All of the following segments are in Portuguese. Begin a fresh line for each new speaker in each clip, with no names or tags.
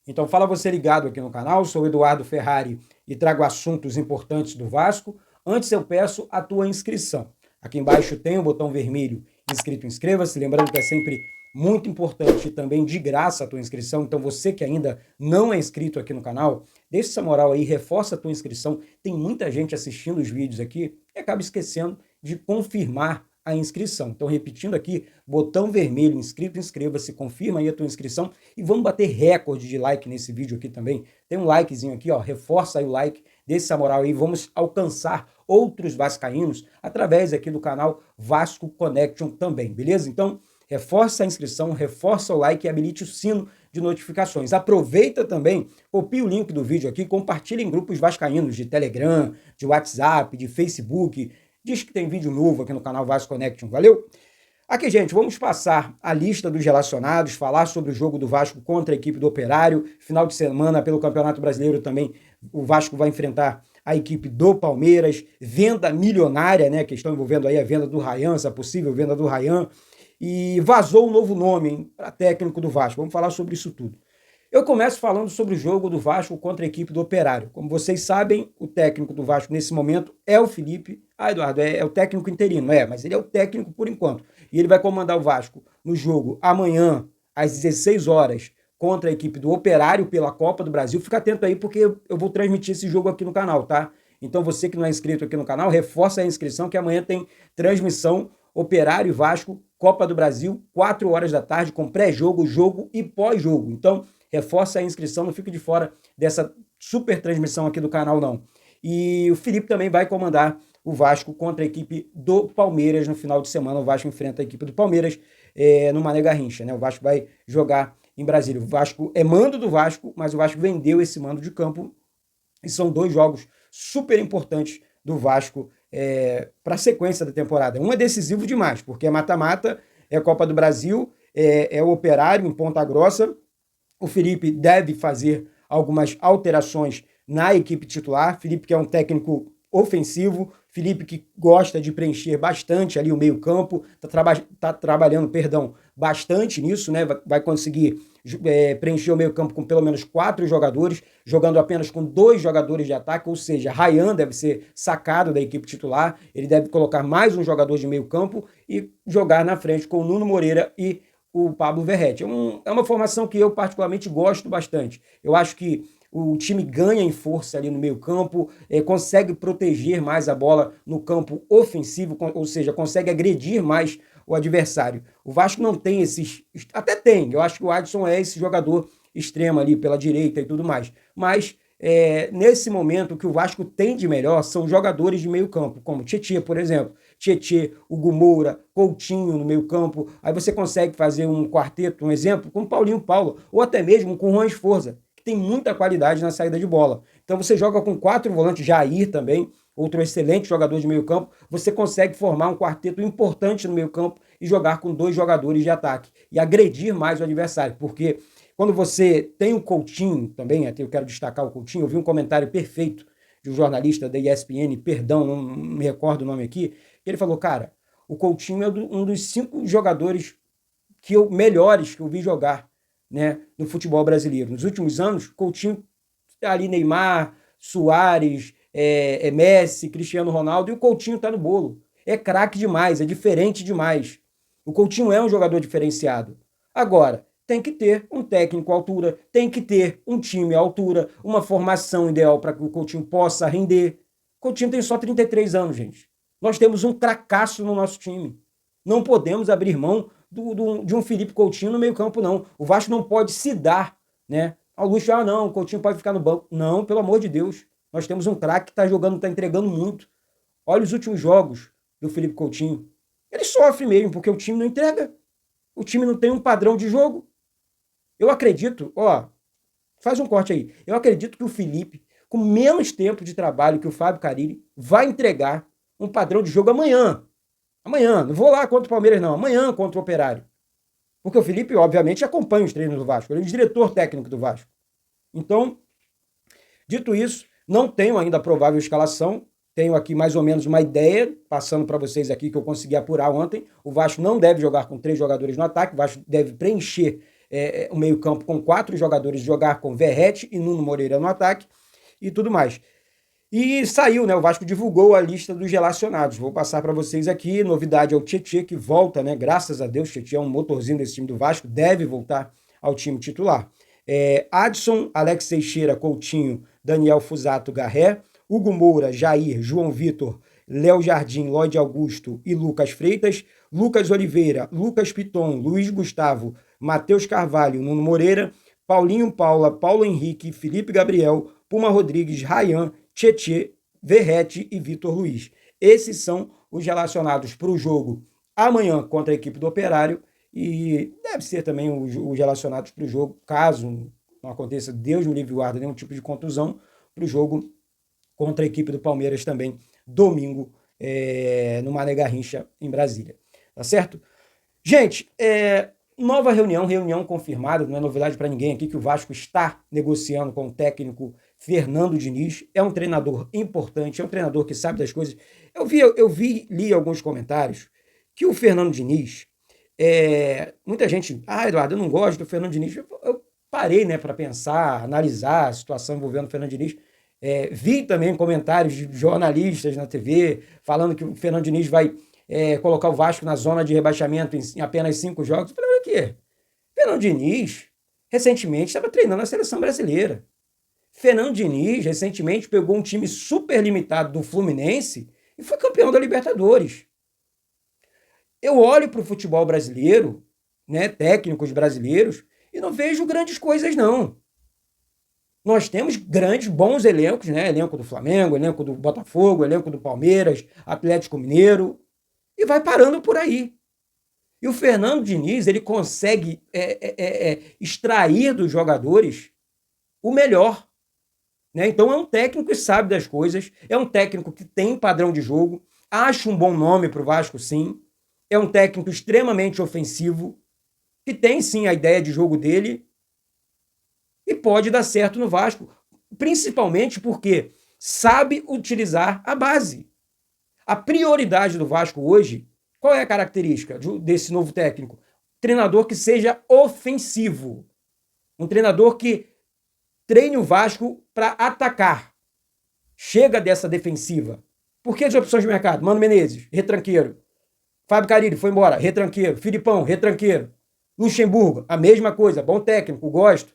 Então fala você ligado aqui no canal, sou o Eduardo Ferrari e trago assuntos importantes do Vasco. Antes eu peço a tua inscrição. Aqui embaixo tem o botão vermelho inscrito, inscreva-se, lembrando que é sempre muito importante e também de graça a tua inscrição, então você que ainda não é inscrito aqui no canal, deixa essa moral aí, reforça a tua inscrição. Tem muita gente assistindo os vídeos aqui e acaba esquecendo de confirmar a inscrição. Então, repetindo aqui, botão vermelho, inscrito, inscreva-se, confirma aí a tua inscrição e vamos bater recorde de like nesse vídeo aqui também. Tem um likezinho aqui, ó, reforça aí o like, deixa essa moral aí, vamos alcançar outros vascaínos através aqui do canal Vasco Connection também, beleza? Então, reforça a inscrição, reforça o like e habilite o sino de notificações. Aproveita também, copia o link do vídeo aqui, compartilha em grupos vascaínos de Telegram, de WhatsApp, de Facebook. Diz que tem vídeo novo aqui no canal Vasco Connection, valeu? Aqui, gente, vamos passar a lista dos relacionados, falar sobre o jogo do Vasco contra a equipe do Operário. Final de semana, pelo Campeonato Brasileiro também, o Vasco vai enfrentar a equipe do Palmeiras. Venda milionária, né? Questão envolvendo aí a venda do Ryan, a possível venda do Ryan. E vazou um novo nome para técnico do Vasco. Vamos falar sobre isso tudo. Eu começo falando sobre o jogo do Vasco contra a equipe do Operário. Como vocês sabem, o técnico do Vasco nesse momento é o Felipe. Ah, Eduardo, é o técnico interino, mas ele é o técnico por enquanto. E ele vai comandar o Vasco no jogo amanhã, às 16 horas, contra a equipe do Operário pela Copa do Brasil. Fica atento aí, porque eu vou transmitir esse jogo aqui no canal, tá? Então você que não é inscrito aqui no canal, reforça a inscrição, que amanhã tem transmissão Operário e Vasco, Copa do Brasil, 4 horas da tarde, com pré-jogo, jogo e pós-jogo. Então, reforça a inscrição, não fique de fora dessa super transmissão aqui do canal, não. E o Felipe também vai comandar o Vasco contra a equipe do Palmeiras no final de semana. O Vasco enfrenta a equipe do Palmeiras no Mané Garrincha, né? O Vasco vai jogar em Brasília. O Vasco é mando do Vasco, mas o Vasco vendeu esse mando de campo e são 2 jogos super importantes do Vasco para a sequência da temporada. Um é decisivo demais, porque é mata-mata, é a Copa do Brasil, é o Operário em Ponta Grossa. O Felipe deve fazer algumas alterações na equipe titular. Felipe que é um técnico ofensivo, Felipe que gosta de preencher bastante ali o meio-campo, tá trabalhando, bastante nisso, né? Vai conseguir preencher o meio-campo com pelo menos 4 jogadores, jogando apenas com 2 jogadores de ataque, ou seja, Ryan deve ser sacado da equipe titular, ele deve colocar mais um jogador de meio-campo e jogar na frente com o Nuno Moreira e o Pablo Verratti. É uma formação que eu particularmente gosto bastante. Eu acho que o time ganha em força ali no meio campo, consegue proteger mais a bola no campo ofensivo, ou seja, consegue agredir mais o adversário. O Vasco não tem esses... Até tem, eu acho que o Adson é esse jogador extremo ali pela direita e tudo mais. Mas nesse momento o que o Vasco tem de melhor são jogadores de meio campo, como Tietê, por exemplo. Tietê, Hugo Moura, Coutinho no meio campo. Aí você consegue fazer um quarteto, um exemplo, com Paulinho Paulo, ou até mesmo com Juan Esforza, tem muita qualidade na saída de bola. Então você joga com 4 volantes, Jair também, outro excelente jogador de meio campo, você consegue formar um quarteto importante no meio campo e jogar com 2 jogadores de ataque e agredir mais o adversário, porque quando você tem o Coutinho também, até eu quero destacar o Coutinho, eu vi um comentário perfeito de um jornalista da ESPN, perdão, não me recordo o nome aqui, que ele falou, cara, o Coutinho é um dos 5 jogadores melhores que eu vi jogar, né, no futebol brasileiro. Nos últimos anos, Coutinho, ali Neymar, Suárez, Messi, Cristiano Ronaldo, e o Coutinho tá no bolo. É craque demais, é diferente demais. O Coutinho é um jogador diferenciado. Agora, tem que ter um técnico à altura, tem que ter um time à altura, uma formação ideal para que o Coutinho possa render. O Coutinho tem só 33 anos, gente. Nós temos um cracaço no nosso time. Não podemos abrir mão de um Felipe Coutinho no meio campo, não. O Vasco não pode se dar, né, ao luxo, não, o Coutinho pode ficar no banco. Não, pelo amor de Deus. Nós temos um craque que está jogando, está entregando muito. Olha os últimos jogos do Felipe Coutinho. Ele sofre mesmo, porque o time não entrega. O time não tem um padrão de jogo. Eu acredito, faz um corte aí. Eu acredito que o Felipe, com menos tempo de trabalho que o Fábio Carille, vai entregar um padrão de jogo amanhã. Amanhã, não vou lá contra o Palmeiras, não. Amanhã contra o Operário. Porque o Felipe, obviamente, acompanha os treinos do Vasco. Ele é o diretor técnico do Vasco. Então, dito isso, não tenho ainda a provável escalação. Tenho aqui mais ou menos uma ideia, passando para vocês aqui, que eu consegui apurar ontem. O Vasco não deve jogar com 3 jogadores no ataque. O Vasco deve preencher o meio-campo com 4 jogadores, jogar com Verratti e Nuno Moreira no ataque e tudo mais. E saiu, né? O Vasco divulgou a lista dos relacionados. Vou passar para vocês aqui. Novidade é o Tietê, que volta, né? Graças a Deus, Tietê é um motorzinho desse time do Vasco, deve voltar ao time titular. Adson, Alex Teixeira, Coutinho, Daniel Fusato, Garré, Hugo Moura, Jair, João Vitor, Léo Jardim, Lloyd Augusto e Lucas Freitas, Lucas Oliveira, Lucas Piton, Luiz Gustavo, Matheus Carvalho, Nuno Moreira, Paulinho Paula, Paulo Henrique, Felipe Gabriel, Puma Rodrigues, Rayan, Tietê, Verratti e Vitor Luiz. Esses são os relacionados para o jogo amanhã contra a equipe do Operário e deve ser também os relacionados para o jogo, caso não aconteça, Deus me livre e guarda, nenhum tipo de contusão, para o jogo contra a equipe do Palmeiras também, domingo, no Mané Garrincha, em Brasília. Tá certo? Gente, nova reunião confirmada, não é novidade para ninguém aqui que o Vasco está negociando com o técnico Fernando Diniz. É um treinador importante, é um treinador que sabe das coisas. Li alguns comentários que o Fernando Diniz, muita gente, Eduardo, eu não gosto do Fernando Diniz. Eu parei, né, para pensar, analisar a situação envolvendo o Fernando Diniz. Vi também comentários de jornalistas na TV falando que o Fernando Diniz vai colocar o Vasco na zona de rebaixamento em apenas 5 jogos. Eu falei, o quê? Fernando Diniz, recentemente, estava treinando a seleção brasileira. Fernando Diniz, recentemente, pegou um time super limitado do Fluminense e foi campeão da Libertadores. Eu olho para o futebol brasileiro, né, técnicos brasileiros, e não vejo grandes coisas, não. Nós temos grandes, bons elencos, né? Elenco do Flamengo, elenco do Botafogo, elenco do Palmeiras, Atlético Mineiro, e vai parando por aí. E o Fernando Diniz, ele consegue extrair dos jogadores o melhor. Né? Então é um técnico que sabe das coisas, é um técnico que tem padrão de jogo, acha um bom nome para o Vasco, sim. É um técnico extremamente ofensivo, que tem, sim, a ideia de jogo dele e pode dar certo no Vasco, principalmente porque sabe utilizar a base. A prioridade do Vasco hoje, qual é a característica desse novo técnico? Treinador que seja ofensivo. Um treinador que treine o Vasco para atacar. Chega dessa defensiva. Por que as opções de mercado? Mano Menezes, retranqueiro. Fábio Carille, foi embora, retranqueiro. Filipão, retranqueiro. Luxemburgo, a mesma coisa, bom técnico, gosto.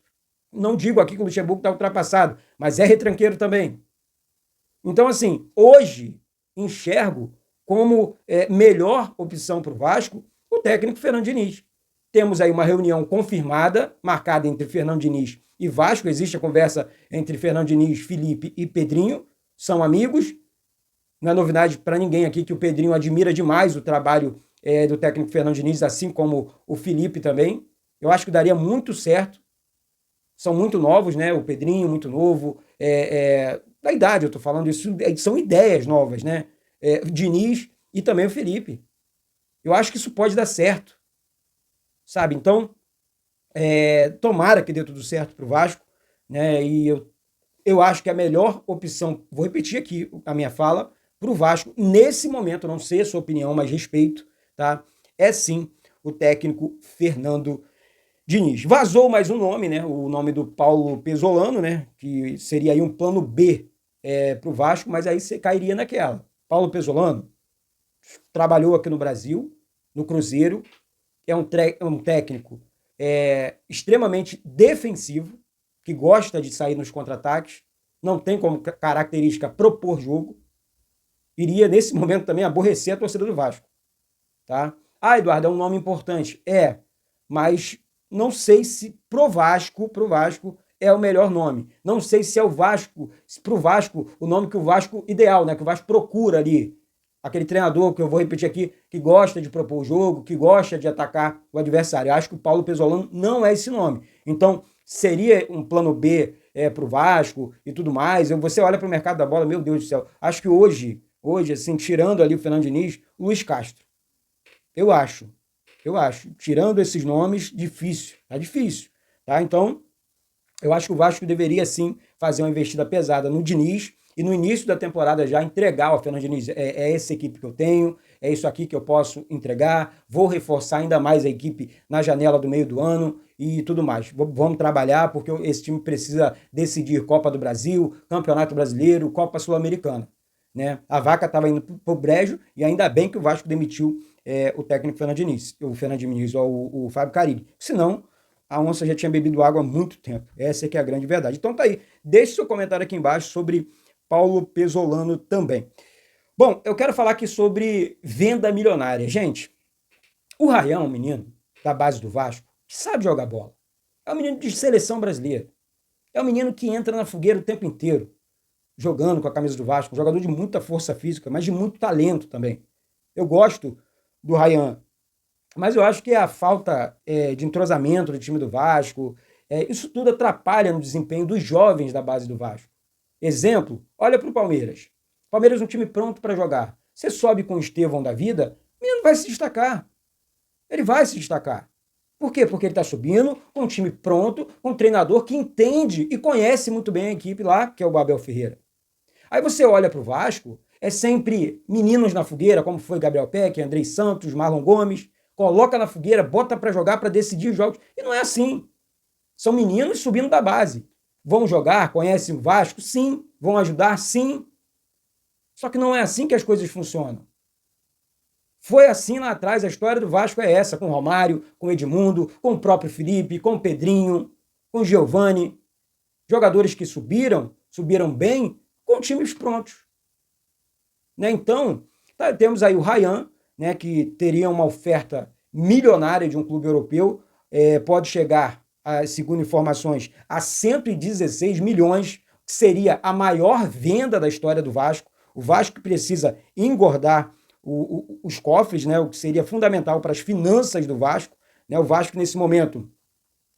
Não digo aqui que o Luxemburgo está ultrapassado, mas é retranqueiro também. Então, assim, hoje enxergo como melhor opção para o Vasco o técnico Fernando Diniz. Temos aí uma reunião confirmada, marcada entre Fernando Diniz e Vasco. Existe a conversa entre Fernando Diniz, Felipe e Pedrinho. São amigos. Não é novidade para ninguém aqui que o Pedrinho admira demais o trabalho do técnico Fernando Diniz, assim como o Felipe também. Eu acho que daria muito certo. São muito novos, né? O Pedrinho, muito novo. Da idade, eu estou falando isso, são ideias novas, né? Diniz e também o Felipe. Eu acho que isso pode dar certo. Sabe? Então, tomara que dê tudo certo para o Vasco, né? E eu acho que a melhor opção, vou repetir aqui a minha fala, para o Vasco, nesse momento, não sei a sua opinião, mas respeito, tá? É sim o técnico Fernando Diniz. Vazou mais um nome, né? O nome do Paulo Pesolano, né? Que seria aí um plano B para o Vasco, mas aí você cairia naquela. Paulo Pesolano trabalhou aqui no Brasil, no Cruzeiro, é um técnico extremamente defensivo, que gosta de sair nos contra-ataques, não tem como característica propor jogo, iria nesse momento também aborrecer a torcida do Vasco. Tá? Eduardo, é um nome importante. Mas não sei se pro Vasco é o melhor nome. Não sei se é pro Vasco, o nome que o Vasco ideal, né? Que o Vasco procura ali. Aquele treinador que eu vou repetir aqui, que gosta de propor o jogo, que gosta de atacar o adversário. Eu acho que o Paulo Pesolano não é esse nome. Então, seria um plano B pro Vasco e tudo mais. Você olha pro mercado da bola, meu Deus do céu. Acho que hoje, assim, tirando ali o Fernando Diniz, Luiz Castro. Eu acho. Tirando esses nomes, difícil. Tá difícil. Tá? Então, eu acho que o Vasco deveria, sim, fazer uma investida pesada no Diniz e no início da temporada já entregar ao Fernando Diniz, é essa equipe que eu tenho, é isso aqui que eu posso entregar, vou reforçar ainda mais a equipe na janela do meio do ano e tudo mais. Vamos trabalhar porque esse time precisa decidir Copa do Brasil, Campeonato Brasileiro, Copa Sul-Americana. Né? A vaca estava indo para o brejo e ainda bem que o Vasco demitiu o técnico Fernando Diniz, ou o Fábio Carille. Senão, a onça já tinha bebido água há muito tempo. Essa é que é a grande verdade. Então tá aí. Deixe seu comentário aqui embaixo sobre Paulo Pesolano também. Bom, eu quero falar aqui sobre venda milionária. Gente, o Ryan, um menino da base do Vasco, que sabe jogar bola. É um menino de seleção brasileira. É um menino que entra na fogueira o tempo inteiro, jogando com a camisa do Vasco. Um jogador de muita força física, mas de muito talento também. Eu gosto do Ryan, mas eu acho que a falta de entrosamento do time do Vasco, isso tudo atrapalha no desempenho dos jovens da base do Vasco. Exemplo, olha para o Palmeiras. Palmeiras é um time pronto para jogar. Você sobe com o Estevão da vida, o menino vai se destacar. Ele vai se destacar. Por quê? Porque ele está subindo com um time pronto, com um treinador que entende e conhece muito bem a equipe lá, que é o Abel Ferreira. Aí você olha para o Vasco, é sempre meninos na fogueira, como foi Gabriel Peck, Andrei Santos, Marlon Gomes, coloca na fogueira, bota para jogar, para decidir jogos. E não é assim. São meninos subindo da base. Vão jogar, conhecem o Vasco? Sim. Vão ajudar? Sim. Só que não é assim que as coisas funcionam. Foi assim lá atrás, a história do Vasco é essa, com o Romário, com o Edmundo, com o próprio Felipe, com o Pedrinho, com o Giovani. Jogadores que subiram bem, com times prontos. Né? Então, temos aí o Ryan, né, que teria uma oferta milionária de um clube europeu, pode chegar, segundo informações, a 116 milhões, que seria a maior venda da história do Vasco. O Vasco precisa engordar os cofres, né, o que seria fundamental para as finanças do Vasco. Né? O Vasco, nesse momento,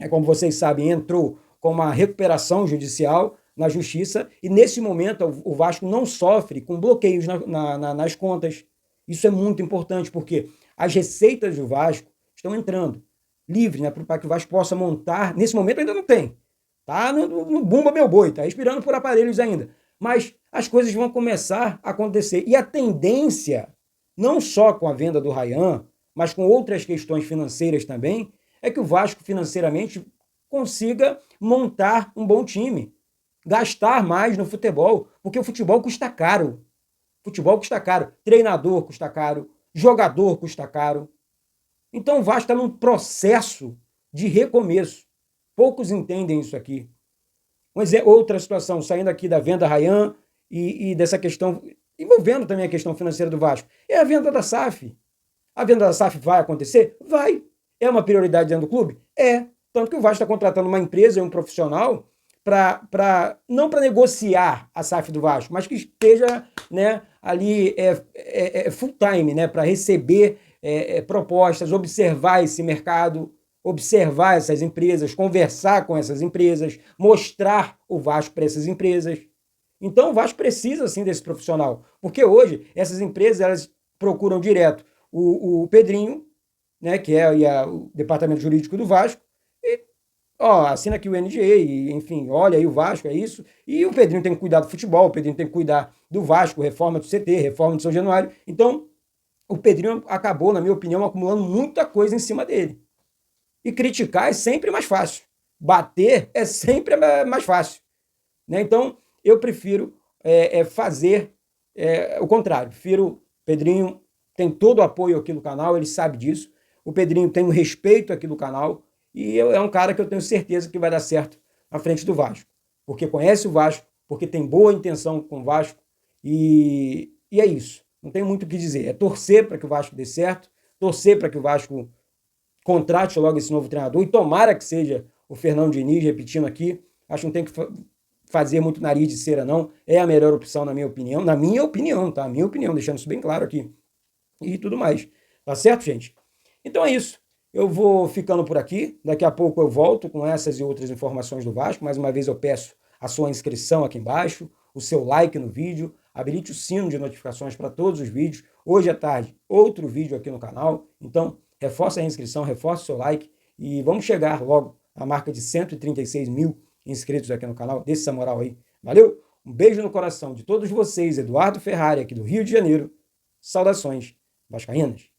como vocês sabem, entrou com uma recuperação judicial na justiça, e nesse momento o Vasco não sofre com bloqueios nas contas. Isso é muito importante, porque as receitas do Vasco estão entrando livres, né, para que o Vasco possa montar. Nesse momento ainda não tem. Tá no bumba meu boi, tá respirando por aparelhos ainda. Mas as coisas vão começar a acontecer. E a tendência, não só com a venda do Ryan, mas com outras questões financeiras também, é que o Vasco financeiramente consiga montar um bom time. Gastar mais no futebol, porque o futebol custa caro. Futebol custa caro, treinador custa caro, jogador custa caro. Então o Vasco está num processo de recomeço. Poucos entendem isso aqui. Outra situação, saindo aqui da venda Ryan e dessa questão, envolvendo também a questão financeira do Vasco, é a venda da SAF. A venda da SAF vai acontecer? Vai. É uma prioridade dentro do clube? É. Tanto que o Vasco está contratando uma empresa e um profissional não para negociar a SAF do Vasco, mas que esteja, né, ali full time, né, para receber propostas, observar esse mercado, observar essas empresas, conversar com essas empresas, mostrar o Vasco para essas empresas. Então o Vasco precisa sim desse profissional, porque hoje essas empresas elas procuram direto o Pedrinho, né, que é o departamento jurídico do Vasco, e assina aqui o NDA, e, enfim, olha aí o Vasco, é isso. E o Pedrinho tem que cuidar do futebol, o Pedrinho tem que cuidar do Vasco, reforma do CT, reforma de São Januário. Então, o Pedrinho acabou, na minha opinião, acumulando muita coisa em cima dele. E criticar é sempre mais fácil. Bater é sempre mais fácil. Né? Então, eu prefiro fazer o contrário. Prefiro, Pedrinho tem todo o apoio aqui no canal, ele sabe disso. O Pedrinho tem um respeito aqui do canal. E é um cara que eu tenho certeza que vai dar certo na frente do Vasco. Porque conhece o Vasco, porque tem boa intenção com o Vasco. E é isso. Não tem muito o que dizer. É torcer para que o Vasco dê certo, torcer para que o Vasco contrate logo esse novo treinador. E tomara que seja o Fernando Diniz, repetindo aqui. Acho que não tem que fazer muito nariz de cera, não. É a melhor opção, na minha opinião. Na minha opinião, tá? Minha opinião, deixando isso bem claro aqui. E tudo mais. Tá certo, gente? Então é isso. Eu vou ficando por aqui, daqui a pouco eu volto com essas e outras informações do Vasco. Mais uma vez eu peço a sua inscrição aqui embaixo, o seu like no vídeo, habilite o sino de notificações para todos os vídeos. Hoje à tarde, outro vídeo aqui no canal. Então, reforça a inscrição, reforça o seu like e vamos chegar logo à marca de 136 mil inscritos aqui no canal. Dê essa moral aí. Valeu? Um beijo no coração de todos vocês, Eduardo Ferrari, aqui do Rio de Janeiro. Saudações vascaínas.